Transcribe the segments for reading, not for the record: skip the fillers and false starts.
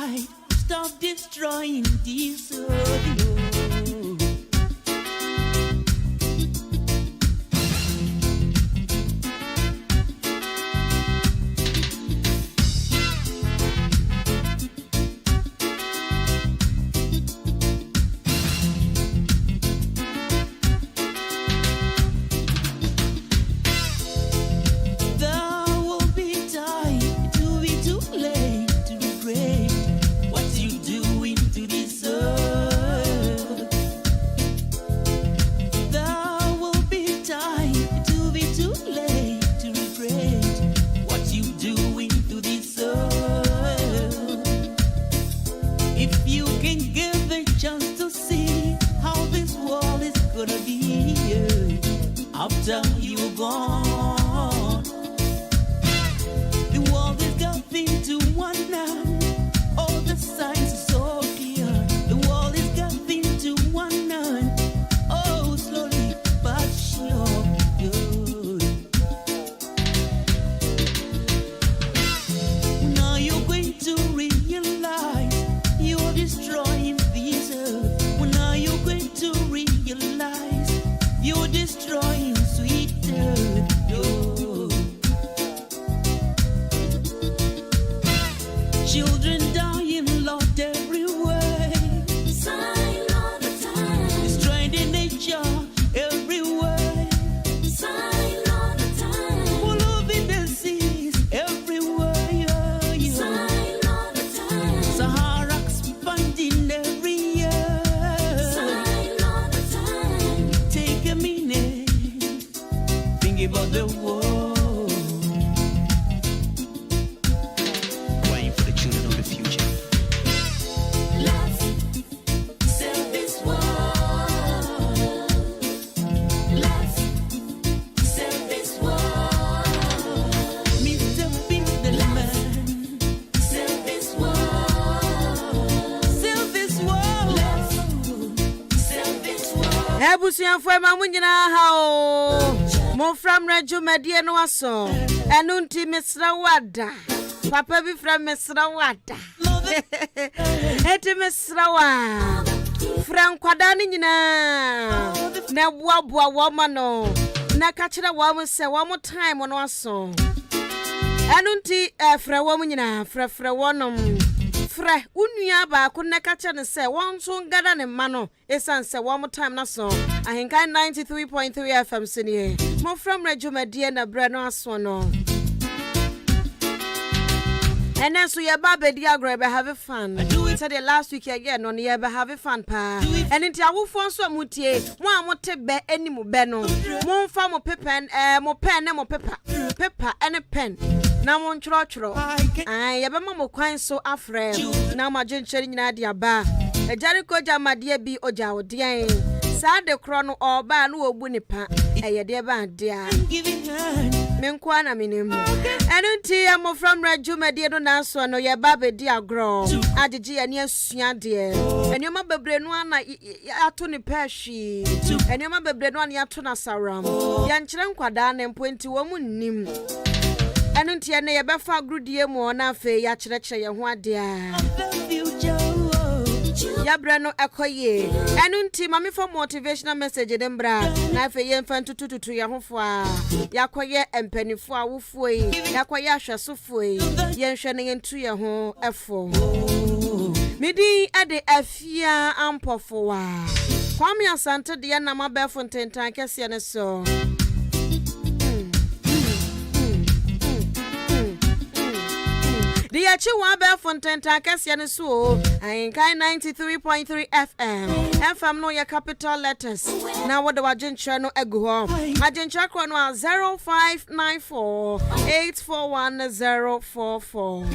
tide. Stop destroying this earth. After you gone, the world is getting to one now. All the signs are so clear. The world is getting to one now. Oh, slowly but sure. Now you're going to realize you're destroying this earth. Now you're going to realize you're destroying sweet earth. Children dying, Lord, everywhere. Sign all the time. Destroying the nature everywhere. Sign all the time. Full of disease everywhere. Sign all the time. Sahara expanding every year. Sign all the time. Take a minute, think about the world. Waiting for the children of the future. Let's save this world. Let's save this world. Mr. Businessman, Save this world. save this world. Let's save this world. Ebusuafo ema munyina ha o. Mmofra Mmere dwumadie no aso. Enu nti mesra wada. Papa bi fra mesra wada. Eti mesra wa. Fra nkwada ni nyina. Na boaboa wo ma no. Na ka kire wo mo se wo mo time no aso. Enu nti fra wo munyina fra wonom. Fra unua ba ko na ka kire ne se won so ngada ne ma no. Esan se wo mo time na so. Ahinka 93.3 FM sini. Mmofra Mmere dwumadie na bre no aso no. And then so your baby agro be have fun. Said the last week again on ye be have fun pa. And into a wofo so mutie, mo amote be any mo be no. Mo fa mo pen mo pen na mo paper and pen. Na mo nchro. Ai ye be mo kwan so afre. Na ma dwencheri nyina de aba. E jare ko jamade bi oja odian. Sa de kro no oba na obu nipa. Eye de ba dia. Giving hand. Menkwa na minim. Enunti Mmofra Mmere dwumadie no na so no ye ba be di agro. Agege ani asua de. Enioma bebre no ana ato ne pahwi. Enioma bebre no ana ato na saram. Ya nkyere nkwada na mpoti wo mu nnim. Enunti ene ye befa agrudie mu na afa ya kyerɛkyerɛ ye ho ade a. The future. Ya brano akoye. Enunti mami for motivational message dembra. Na afa ye mfa tututu ya hofo a. Yakoye empanifo a wofoe. Yakoye ahwesofoe. Ye nhwe ne yentu ye ho efo. Midi ade Afia Ampfowaa. Kwame asante de na mabefo ntentan kese ne so. The Achiwa Bell Fontenta Cassian so I kind 93.3 FM. FM no your capital letters. Now what the Wajin channel ego. Ajin chakra no 0594 841 044.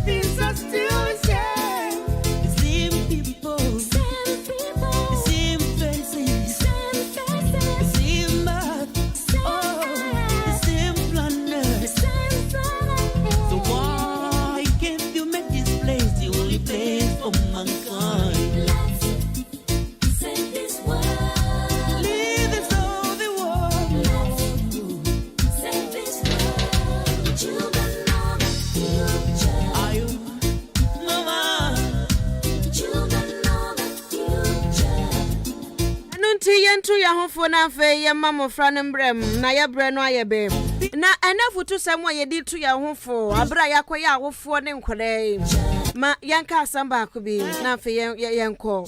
Things are still the same. The same people, Same people. the same faces, Same faces. the same math, the same planet. Same planet. So why can't you make this place the only place for mankind? Let's save this world. Leave this all the world. Save this world. Children of the future. Are you yentu ya hofo na fe ye Mmofra Mmere na ye bre no ayebe na enafutu semu ye tu ya hofo abra yakoya awofo ne nkore ma yanka asamba akubi na fe yenko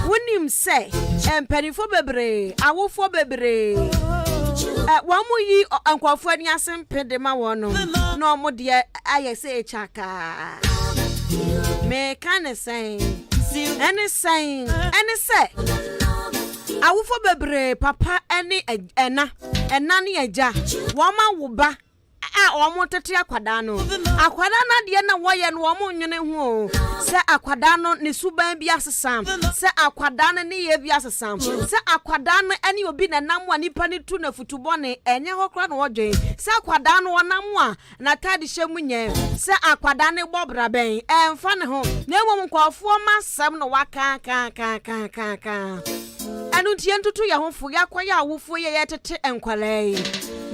wonim se empanifo bebre awofo bebre wamu yi ankwafo ani asempede ma wono na omo de ayese echaka me kan say any say awofo bebre papa ene ena ne eja woma woba omo tete akwada no na de na woye no omo nwene ho se akwada no ne suban bi asesam se akwada no ne ye bi asesam se akwada no ene obi na nam wa nipa ne tu na futubone enye hokra no wodwen se akwada no wonam a na tade hyemu nye se akwada ne bobra ben emfa ne ho na emom nkofo masam no waka ka anu tie ntutu ya hofo yakoya awofo ye tete enkwalai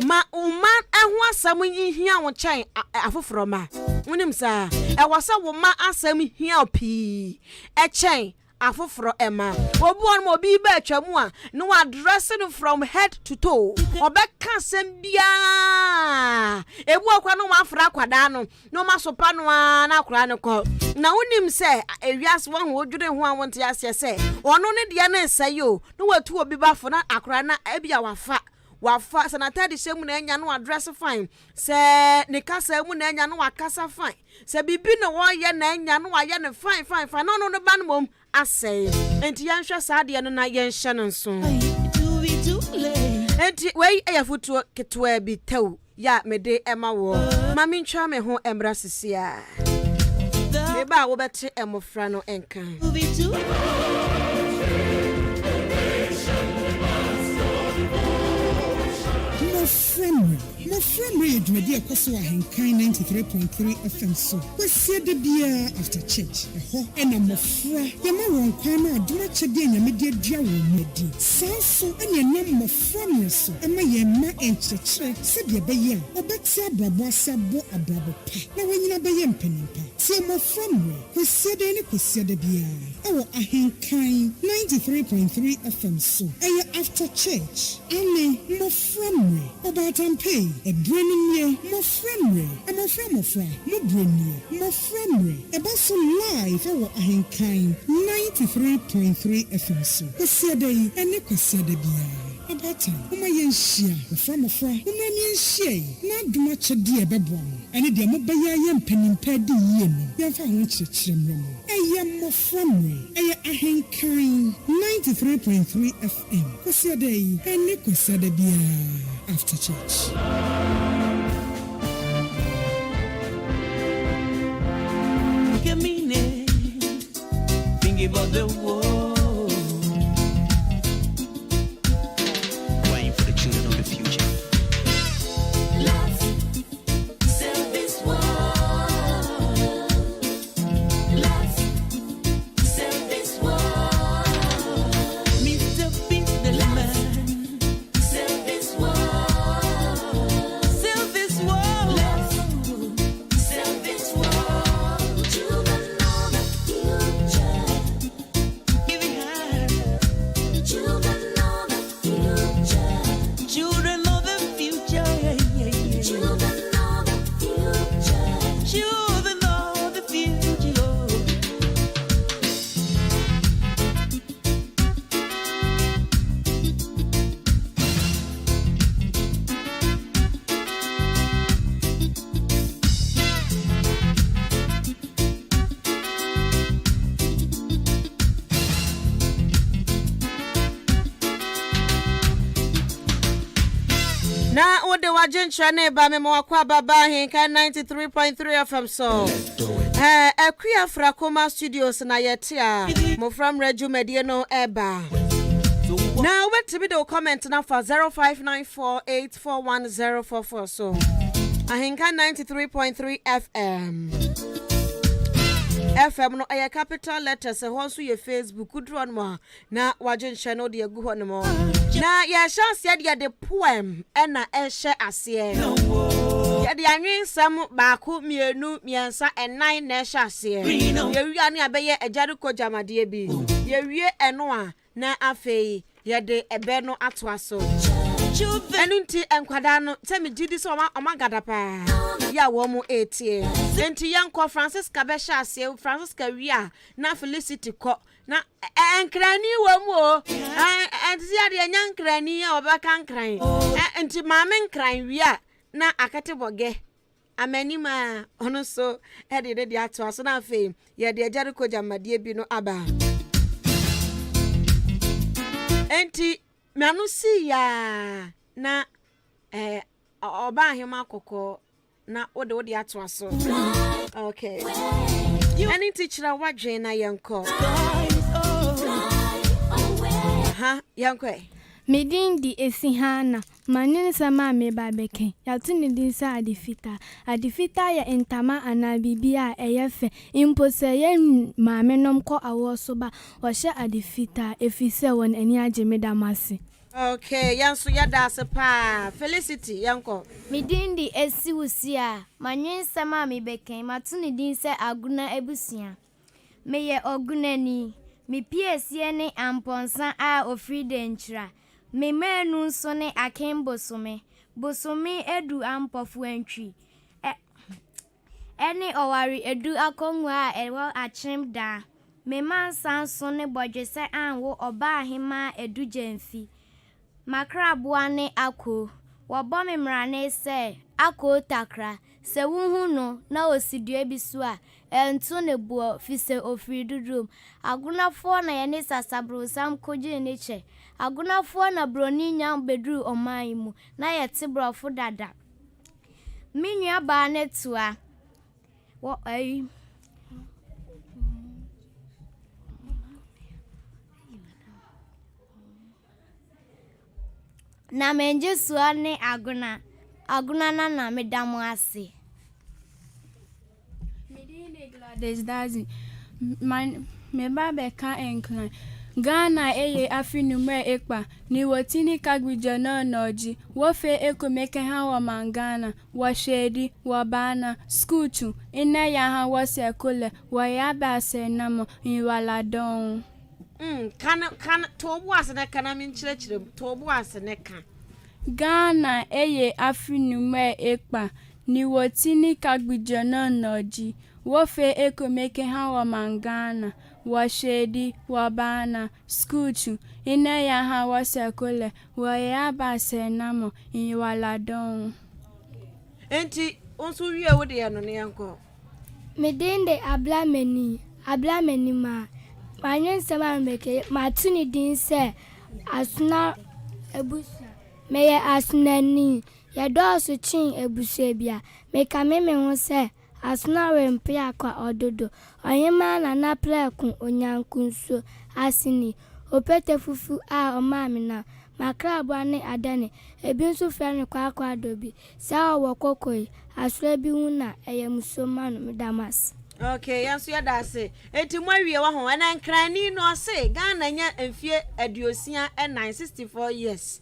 ma uma eho asam hia wo chen afoforo ma wonim sa e wasa wo ma asam hia opi e chen afoforo ema obu on mo bi ba atwamu a no addressing from head to toe obeka asam bia ebu akwa no mafra kwada no masopa no na akura ne ko na wonim se ewiase wo ho odwure ho a wonte ase se ono ne de na esayo no watu obi bafo na akura na ebia wafa sanata de shemu na enya no address fine se ne kasa mu na enya no wakasa fine se bibi no wo ye na enya no waye ne fine no ba no mom asay enti yanhwa saade no na yenhye no nso enti wei ayafutu ketwa bi tew ya mede ema wo mami ntwa me ho emra sisia me ba wo bete Mmofra no enkan Mmofra Mmere dwedi akoso ahenkan 93.3 FM so. Wesie de bia after church. Eho ena Mmofra yema won kwan na aduma chede nyamede adua wo medi. Sanso ena nyam Mmofra Mmere so. Ema yema enchechre se de beye a obeti abrabo asabo abrabo pa. Na wanyina beye mpanimpa. Se Mmofra Mmere wesie de ne kwesie de bia. Ewo ahenkan 93.3 FM so. Eye after church. Ane Mmofra Mmere obatampe Ebrenye Mmofra Mmere Mmofra Mmere Mmofra Mmere Ebaso live ewo ahenkan 93.3 FM so. Kwesiade ene kwesiade bia abata uma yenhia Mmofra una yenhia na aduma chede ebebo ene de mobaya ye mpanimpa di yie no yemfa ho chirechire mremo eye Mmofra Mmere eye ahenkan 93.3 FM kwesiade ene kwesiade bia after church. Give me name, think about the world. Waiting for the children of the future. Let's save this world. Let's save this world. Mr. Businessman, Save this world. sell this world. Let's save this world. Children of the future. Give it high. Children of the future. Children of the future, yeah. Children of the future. Children of the future. na ode wajenchwa ne ba me wakwa baba henkan 93.3 FM so. Akua Frakoma Studios na yete a Mmofra Mmere dwumadie no eba. Now wait to be the comment now for 0594841044 so. Ahenkan 93.3 FM. FM no aya capital letters e ho so ye Facebook kudron mo na wajen channel de gu ho ne mo na ya chance ya de poem e na e hye ase ya de anwensam baako mienu miensa enan na e hye ase ye wi ane abeye ejare ko jamade bi ye wie eno a na afei yede ebe no atwa so enu nti enkwada no se me gidi so oma gada pa ya wo mu etie enti yanko Francisca be sha ase Francisca wia na Felicity ko na enkrani wo mu o enti ya de nyankrani ya obeka nkran enti maame nkran wia na akate boge amanima ono so ede de atwa so na fe ye de Jericho jamadie bi no aba enti Manusi ya na oba ahema kokko na ode atwa so okay any teacher wadwen na yanko ha yanko Medin di esihana manin sama me babeke ya tuni din sa adifita ya entama ana bibia eyefe impose ye maame nom ko awo ba wo hye adifita efise won ani ageme damase okay yanso yada se pa Felicity yanko Medin di esiwusia manin sama me beke matuni din sa aguna ebusia meye ogunani me piesie ne amponsa a ofride nchira me menu nso ne akembosome bosome edu ampofu antwi ene owari edu akonwa a ewo achim da me mansa nso ne bodwese anwo oba ahema edu gemfi makrabua ne ako wobo me mrane se ako takra se wuhu no na osidua bisu a entu ne buo fise ofridudum agunafo na ye ne sasabro sam koje ne che agunafo na broni nya bedru oman mu na ye tebrofo dada minua ba ne toa wo ai na menje suwa ne aguna na medamu ase Medine Gladys Dazi me babe ka enklan Ghana eye afinume ekpa ni wotini kagwijo no noji wo fe ekomeke ha wa mangana wo shedi wo bana skuchu ina ya ha wo sekole wo ya ba se namo inwala don kan to bu asene kana min chirechire to bu asene kan Ghana eye afinume ekpa ni wotini kagwijo no noji wo fe ekomeke ha wa mangana wo shedi wo bana skuchu ina ya ha wo sekole wo ya ba se namo inwala don enti onso wie wo de no ne yanko Medinde ablameni ma wanyen sama meke matuni din se asuna ebusa meye asunani ya dosu chin ebusa bia meka meme ho se asuna wempe akwa ododo oyema na na pleku onyankunso asini opete fufu a omamina makrabwa ne adane ebi nso frane kwa adobi sa wo kokoi asura bi huna eyemsomano medamas okay yanso yada se enti mwawie wa ho ana nkrani no se Ghana nya enfie aduosia e 964 years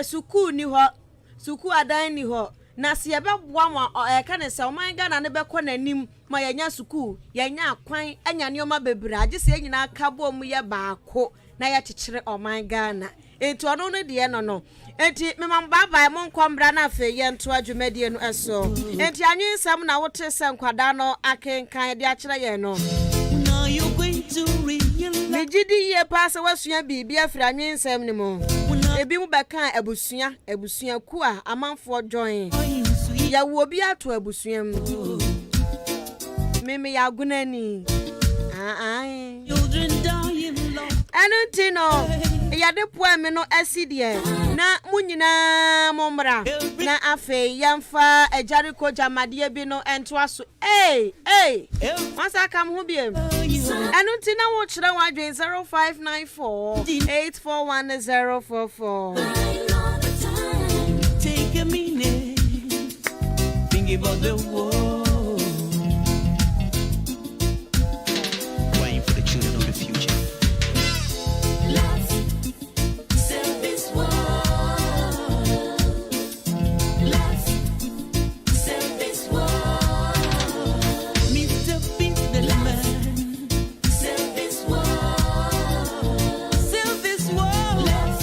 suku ni ho suku adan ni ho na se ye beboa ma ka ne se oman Ghana ne bekọ nanim ma yanya suku yanya akwan anya neoma bebre age se nyina ka bo mu ye baako na ya kyekyere oman Ghana enti ono no de no enti memam baba mo nkombra na afa ye nto adwumadie no eso enti anwensam na wote se nkwada no akenkan de akyere ye no Now you're going to realize Mejidi ye pass wasua bibia afra anwensam ni mo ebi mu beka abusua ku a amanfo join ya wo bi ato abusua mu meme ya gunani children dying long. Anuti no ya de poa me no asidie na munyina momra na afe yamfa Jericho jamadie bi no ento aso masa kam ho biem anuti na wo kire wadwen 0594841044 Take a minute, think about the world. Waiting for the children of the future. Let's save this world. Let's save this world. Mr. Businessman, Save this world. save this world. Let's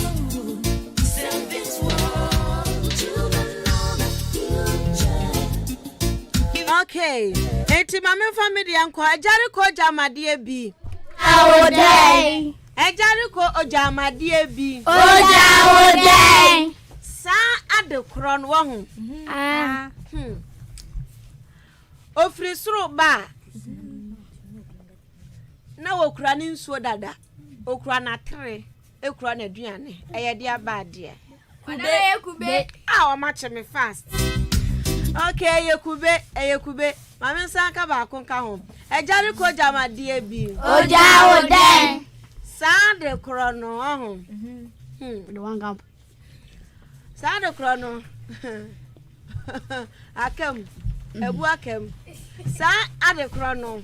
enti mame family anko ajari ko jamade bi Awodai. ajari ko ojamade bi Ojawodai. sa adekron wo ho ofri suru ba na wokura ni nsuo dada okura na tere ekura na aduane eye dia ba de Kube. o ma che me fast okay yekube mame sanka ba konka ho ejari ko jamade bi Ojawodai. sa de krono ho The one gap. sa de krono akam ebu akam sa ade krono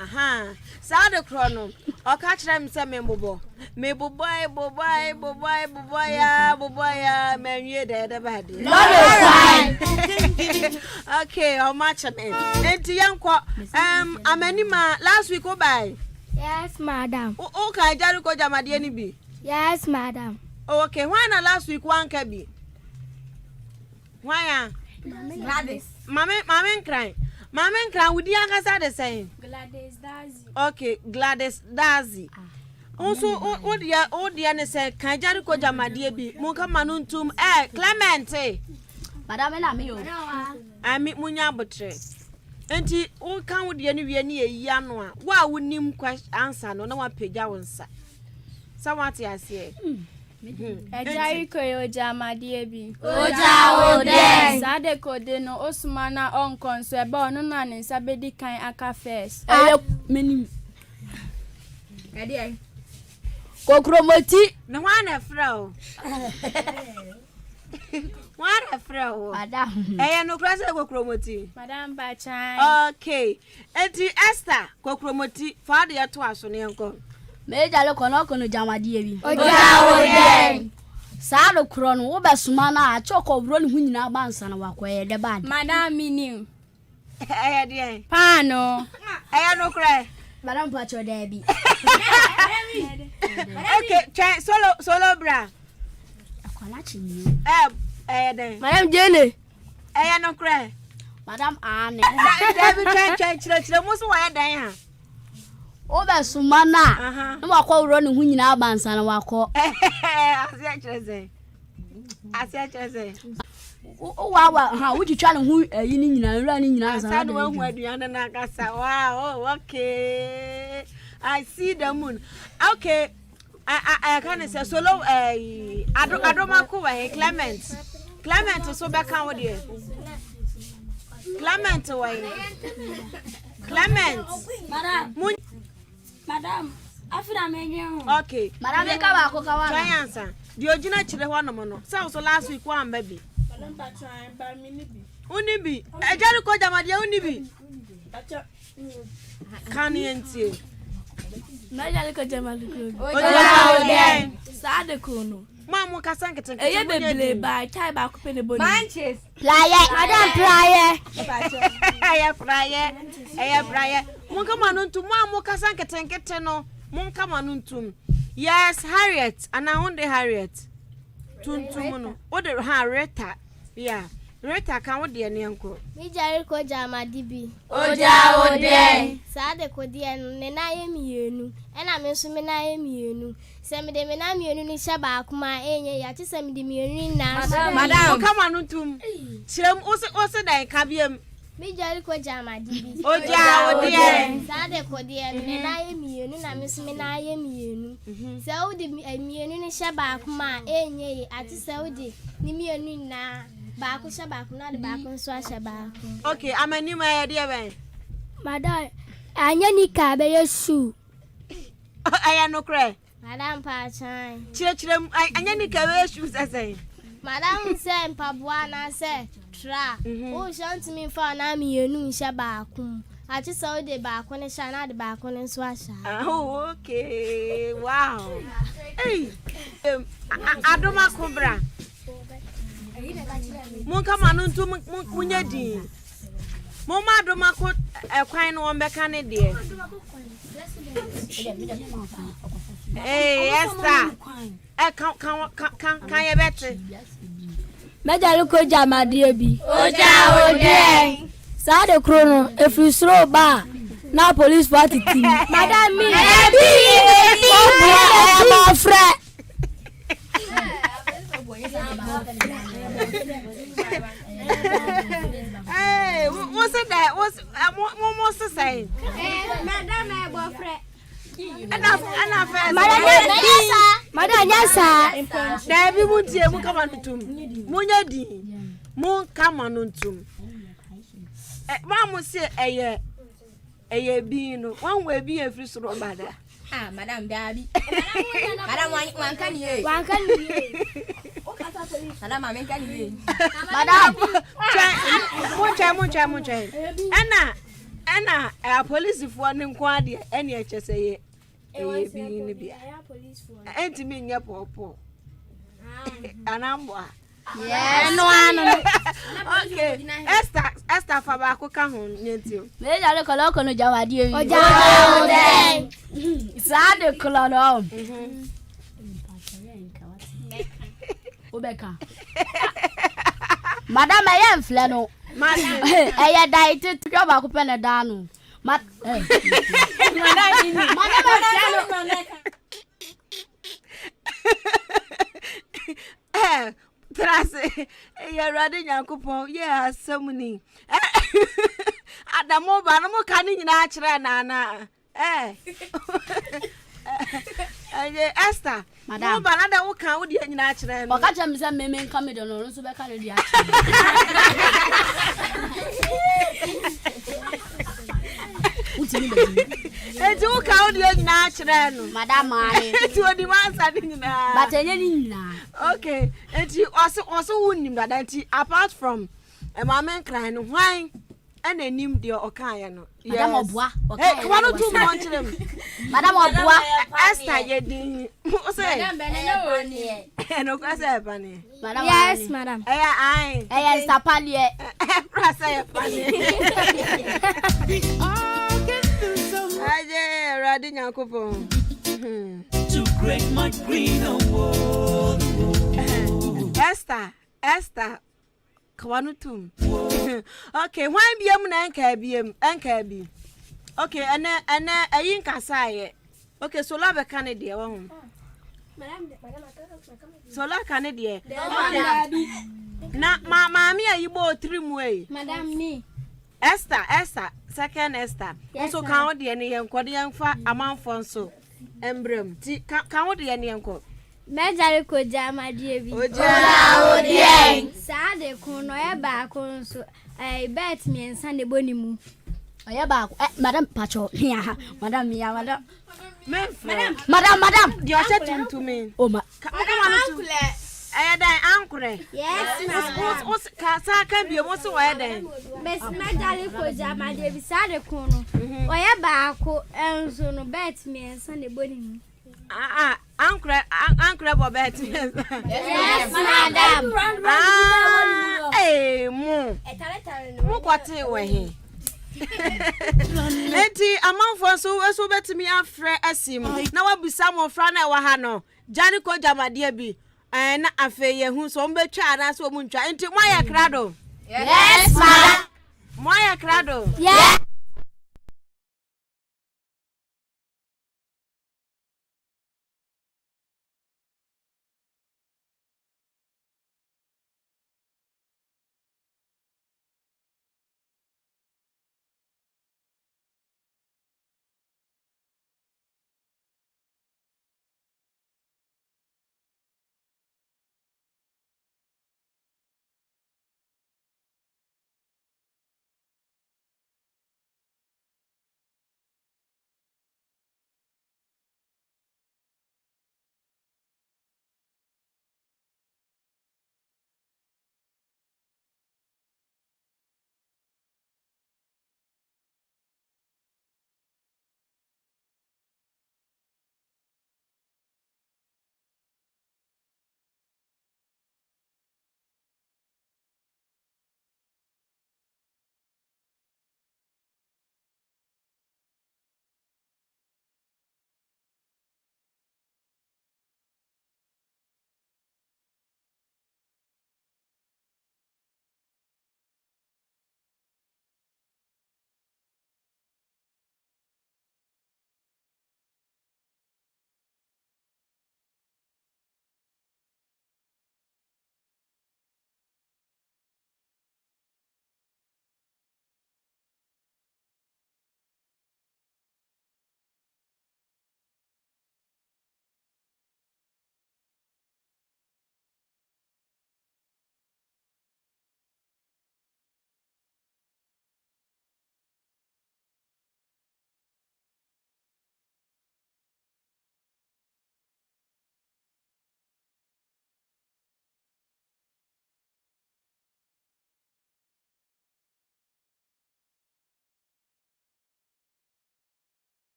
aha sa de krono o ka kire me se me bobo ya menwie de ba de okay how much me enti yanko amanima last week o bai Yes, madam. o ka jari ko jamade ni bi Yes, madam. okay why na last week one ka bi why Gladys. mame nkran wudi akasa de saying Gladys Dazi. okay Gladys Dazi also odia ne say kan jari ko jamade bi mun ka manuntum Clement Madam na me yo. ami munya botre enti o kan wodia ne wie ne yi ano a wa wonim answer no na wa pagya wonsa sawati ase Ejari ko ojamade bi Ojawodai. Sade ko de no osumana onkon so ebe onu na ne nsa bedi kan aka first Menim. kokromoti na wa na frau wa na frau Madam. no krasa kokromoti madam bachan okay enti Esther kokromoti fa de to aso ne enko Me jale kono kono jamade bi. Ojawodai. Sa do kro no wo besuma na a choko bro ne hu nyina bansa na wakoye de bad. madam minim de pano no kra Madam pacho de bi. okay try solo bra Akwana chini. de Madam Jene. no kra Madam Anne. David try chire muso wa dan ha O besuma na. aha Na wakọ bro ne hu nyina bansa na wakọ. asia chire O wa ha wo twitwa ne hu yi ni nyina nra ni nyina ansa na. Sad one who aduane na kasa. Wow, okay. I see the moon. Okay. I can say solo Adomako wa Clement so back kan with you. Clement wa. Clement. Madam, afina menye. Okay. Madam e ka ba ko ka wa. Try answer. The original chile ho no no. So last week one baby. madam bachan ba minibi Unibi. Ejari ko jamade unibi. Kan yentie. Na jale ko jamade ko. Ojawodai. Sade ko no. Mamu kasankete. Eye beble ba chai ba ko pe ne boni. Manches. Playe. Madam playe. Aya praye. Mun kama nuntum mamu kasankete no. Mun kama nuntum. Yes, Harriet. Ana hunde Harriet. Tuntum no. Ode Rita. Yeah. Rita kan wo de ne enko. Mi jare ko jamade bi. Ojawodai. Sade ko de ne na ye mienu. Ena me so me na ye mienu. Se me de me na mienu ni hye ba akoma enye ya ti se me de mienu na. Madam, kama nuntum. Chirem ose dan kabiem. Mi jare ko jamade bi. Ojawodai. Sade ko de ne na ye mienu na me so me na ye mienu. Se wo de mienu ni hye ba akoma enye ati se wo de ni mienu na. Ba ko hye ba akoma na de ba ko so hye ba akoma. Okay, amani ma ye de ben. Madam, anya ni ka be yesu. Aya no kre. Madam Pachan. Chirem anya ni ka we shoes asay. Madam say mpaboa na say tra. O shanti mi fa na mienu hye ba akum. Ati so de ba akon ne sha na de ba akon ne so asha. Oh, okay. Wow. Hey. Adoma Cobra. Mun kama nuntu munye di. Mo ma adoma ko ekwan no mbeka ne de. Hey, Esther. Kan ye bete. Mejale ko jamade bi. Ojawodai. Sa de krono if you slow ba na police party team. Madam me. Mmofra. Hey, what's that? What's to say? Madam Mmofra. Enough. Madam yasa. Dabi muntie mu kama ntum. Munya di. Mun kama ntum. Ma mu se eye bi no. Wan we bi efri soro bada. Ah, Madam Dabi. Madam wan kan ye. Madam amen kan ye. Madam. Munche. Ana police fo ne nko ade ene echese ye. Eye bi ni bia. Enti mi nye popo. Anambo. Yeah, no ano. Okay. Esther fa ba ko ka ho nyentio. Me jale koloko no jawadi ewi. Oja. Sa de koloro. Obeka. Madam I am flano. Madam. Eya diet to ba ko pene da no. Madam. Trase ya rade nyankopon ye asamuni Adamo ba no mo kan nyina akire na na Esther mo ba na da wo kan wo de nyina akire no O ka chem se meme nka me do no so be ka de dia. Eti wo kan wo de nyina akire no Madam ani. eti odi mansa de nyina But enye ni nyina. Okay eti also wunnim da enti apart from mamen cry no hwan and enim de okan ye no Madam Obua. Hey, come on to monchirem. Madam Obua. Esther ye din. O say. Madam Benene woni. No kwa say pani. Madam. Yes, madam. Ai. Eya stapalie. Prasa ye pani. Aje radi nyankopon. To break my green world. Esther. Kwanutum. Okay, why biem na enka bi. Okay, ene ayin kasaye. Okay, so la be kan de wo ho. Madam. So la kan de. Na maami ayibo trimu e. Madam me. Esther, second Esther. Also kan wo de ne yenkode yenfa amanfo nso. Embrem. Ti kan wo de ne yenko. Mejare ko jama die bi. Oja odien. Sa de kun no e ba kun so bet me nsa de bonimu. Oya ba madam pacho. Ya, madam ya, madam. Madam. Di o se tuntume. Oh ma. Madam Aya dan ankure. Yes, madam. Us ka sa ka bi mo se wa dan. Bes mejare ko jama die bi sa de kun no. Oya ba ko enso no bet me nsa de bonimu. Ankure Bobet. Yes, madam. Mo kwate we he. Enti amanfo so betimi afre asim na wabisa Mmofra na wa ha no jani ko jamade bi na afe ye hu so mbetwa na so mu ntwa enti mo ya krado. Yes, madam. Mo ya krado. Yes.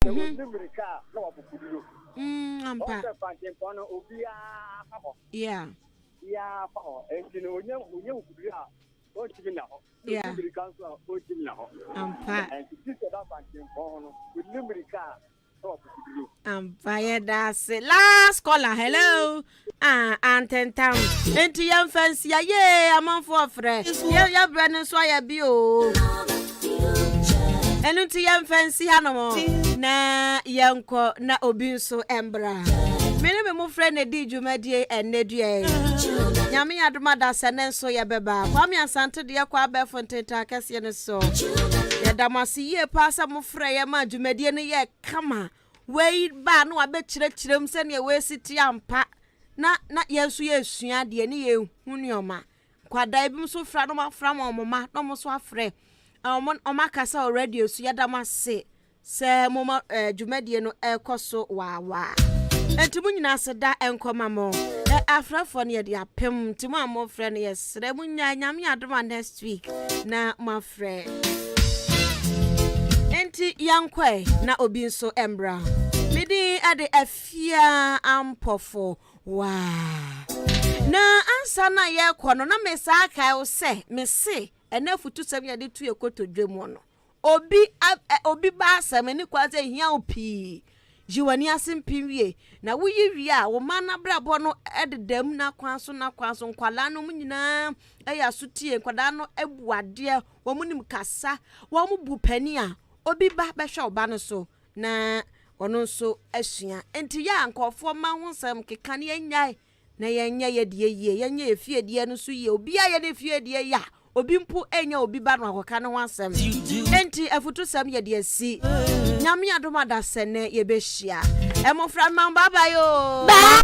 The America, no, Ampa. Yeah. Yeah, and you know, yeah. Fire that's it. Last caller, hello. Antentam. Into young fancy, yeah, Mmofra Mmere. Yeah, Brennan, so I be and into young fancy animal. Na yanko na obinso embra. Mene me mo friend e di dwumadie enedue. Nyame adoma da sene so ye beba. Kwa me asante de kwa be fonteta kase ne so. Ye damasi ye pasa mo frɛ ye ma dwumadie ne ye kama. Wei ba no abekirem se ne we siti ampa. Na yesu ye sua de ne ye hunuoma. Kwada bi so fra no ma fra ma omoma no mo so afrɛ. Omakasa already so ye damase. Se moma dwumadie no ekoso wa. Entimu nyina seda enkoma mo. Afrafo ne de apem timu Mmofra ne yesre mu nya nyame adoma next week na Mmofra. Enti yankwe na obi nso embra. Midi ade Afia Ampfowaa. Na ansa na ye kono na mesa aka o se mese enafutu sem ye de tu ekoto dwemu no. Obi ba asem ni kwaze hia opi. Jiwani asimpiwie na wuyi wi a wo mana brabo no ededam na kwanso nkwala no munyina eya sotie nkwada no ebuade wo munim kasa wo mu bu pani a obi ba behwe oba no so na ono so asua enti ya nkofo ma honsam keka ne nyai na yenya ye de yie yenya efie de no so ye obi a ye de fie de ya obi mpu enya obi ba no akoka ne wansam enti afutu sam ye de asi nyame adoma da sene ye behia Mmofra Mmere bye bye yo. Bye.